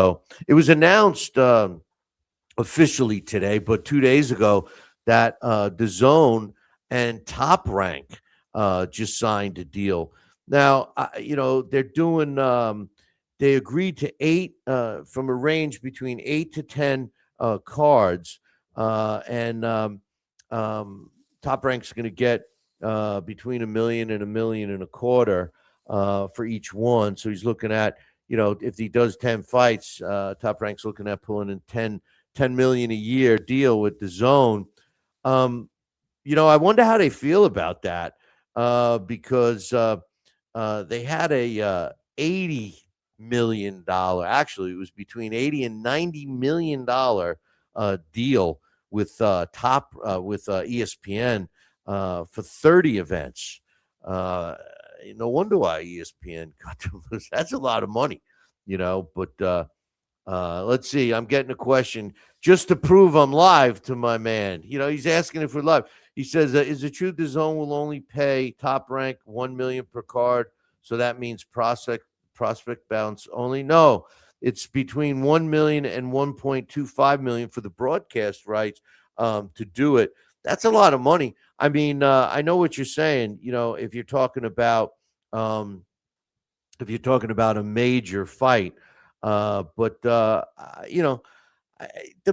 So it was announced officially today, but 2 days ago that DAZN and Top Rank just signed a deal. Now, they're doing. They agreed to eight from a range between 8 to 10 cards, and Top Rank's going to get between 1 million and 1.25 million for each one. So he's looking at, if he does 10 fights, Top Rank's looking at pulling in 10 million a year deal with DAZN. I wonder how they feel about that because they had a $80 million. Actually, it was between 80 and $90 million deal with ESPN for 30 events. No wonder why ESPN got to lose. That's a lot of money, But let's see. I'm getting a question just to prove I'm live to my man. He's asking if we're live. He says, "Is it true DAZN will only pay Top Rank 1 million per card? So that means prospect bounce only?" No, it's between 1 million and 1.25 million for the broadcast rights to do it. That's a lot of money. I mean, I know what you're saying. If you're talking about a major fight, but the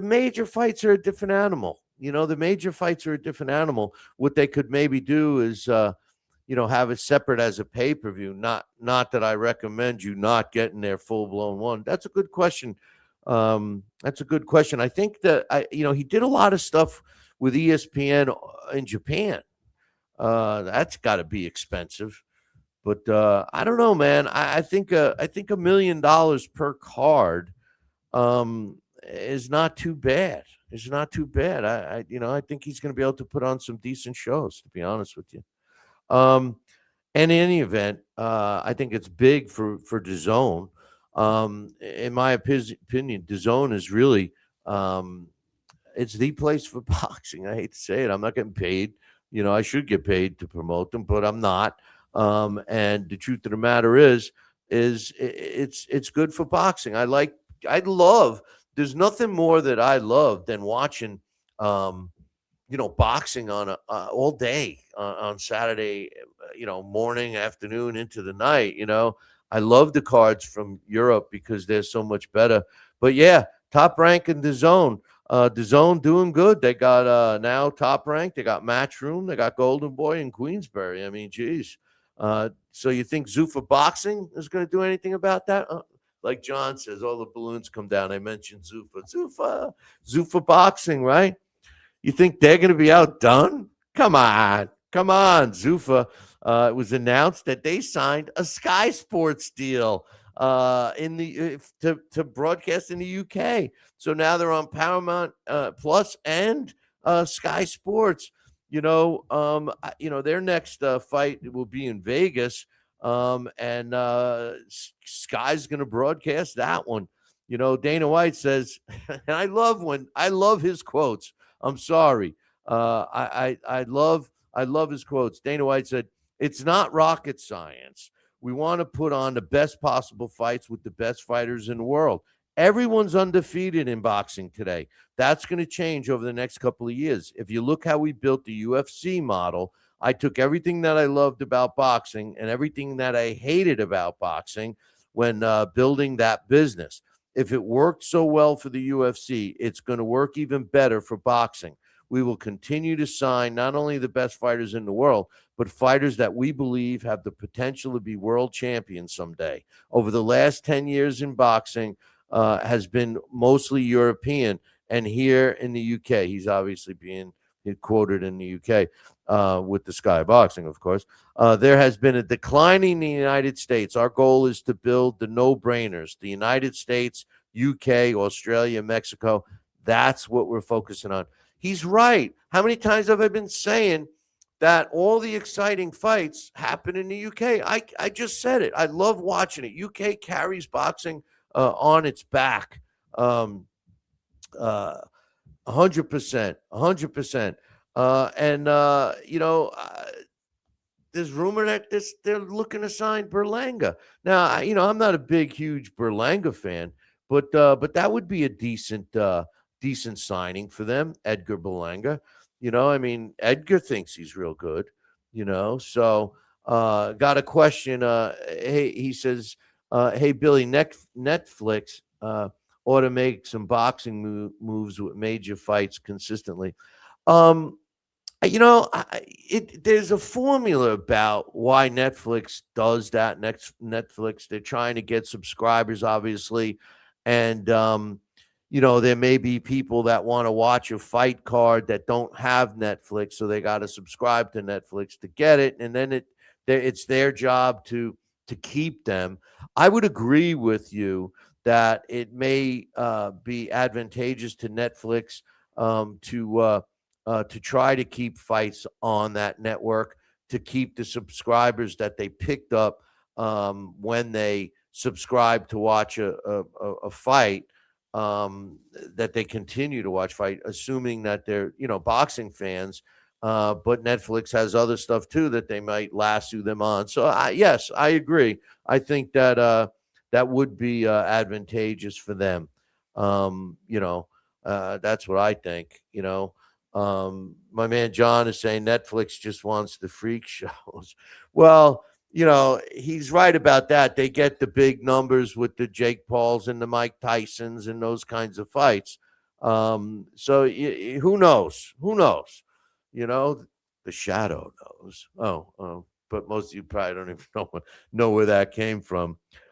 major fights are a different animal. The major fights are a different animal. What they could maybe do is, have it separate as a pay-per-view. Not that I recommend you not getting their full-blown one. That's a good question. That's a good question. I think that he did a lot of stuff with ESPN in Japan. That's got to be expensive. But I don't know, man. I think $1 million per card is not too bad. It's not too bad. I think he's going to be able to put on some decent shows, to be honest with you. And in any event, I think it's big for DAZN. In my opinion, DAZN is really it's the place for boxing. I hate to say it. I'm not getting paid. I should get paid to promote them, but I'm not. And the truth of the matter is it's good for boxing. I love. There's nothing more that I love than watching, boxing on all day on Saturday, morning, afternoon, into the night. I love the cards from Europe because they're so much better. But yeah, Top Rank and DAZN. DAZN doing good. They got now Top Rank. They got Matchroom. They got Golden Boy and Queensberry. I mean, geez. So you think Zuffa Boxing is going to do anything about that? Like John says, all the balloons come down. I mentioned Zuffa Boxing, right? You think they're going to be outdone? Come on. Zuffa. It was announced that they signed a Sky Sports deal to broadcast in the UK. So now they're on Paramount Plus and Sky Sports. Their next fight will be in Vegas, and Sky's going to broadcast that one. Dana White says, and I love his quotes. I'm sorry, I love his quotes. Dana White said, "It's not rocket science. We want to put on the best possible fights with the best fighters in the world. Everyone's undefeated in boxing today. That's going to change over the next couple of years. If you look how we built the UFC model, I took everything that I loved about boxing and everything that I hated about boxing when building that business. If it worked so well for the UFC, it's going to work even better for boxing. We will continue to sign not only the best fighters in the world, but fighters that we believe have the potential to be world champions someday. Over the last 10 years in boxing, has been mostly European, and here in the UK, he's obviously being quoted in the UK with the Sky Boxing, of course. There has been a decline in the United States. Our goal is to build the no-brainers, the United States, UK, Australia, Mexico. That's what we're focusing on." He's right. How many times have I been saying that all the exciting fights happen in the UK? I just said it. I love watching it. UK carries boxing on its back, 100%, 100%. There's rumor that they're looking to sign Berlanga. Now, I'm not a big, huge Berlanga fan, but that would be a decent signing for them, Edgar Berlanga. I mean, Edgar thinks he's real good. So got a question. Hey, he says, "Hey Billy, Netflix ought to make some boxing moves with major fights consistently." Um, there's a formula about why Netflix does that. Netflix, they're trying to get subscribers, obviously, and there may be people that want to watch a fight card that don't have Netflix, so they got to subscribe to Netflix to get it, and then it's their job to keep them. I would agree with you that it may be advantageous to Netflix to try to keep fights on that network, to keep the subscribers that they picked up when they subscribe to watch a fight, that they continue to watch fight, assuming that they're boxing fans. But Netflix has other stuff too that they might lasso them on. So yes, I agree. I think that that would be advantageous for them. That's what I think. My man John is saying Netflix just wants the freak shows. Well, he's right about that. They get the big numbers with the Jake Pauls and the Mike Tysons and those kinds of fights. So who knows? Who knows? You know, the shadow knows. Oh, but most of you probably don't even know where that came from.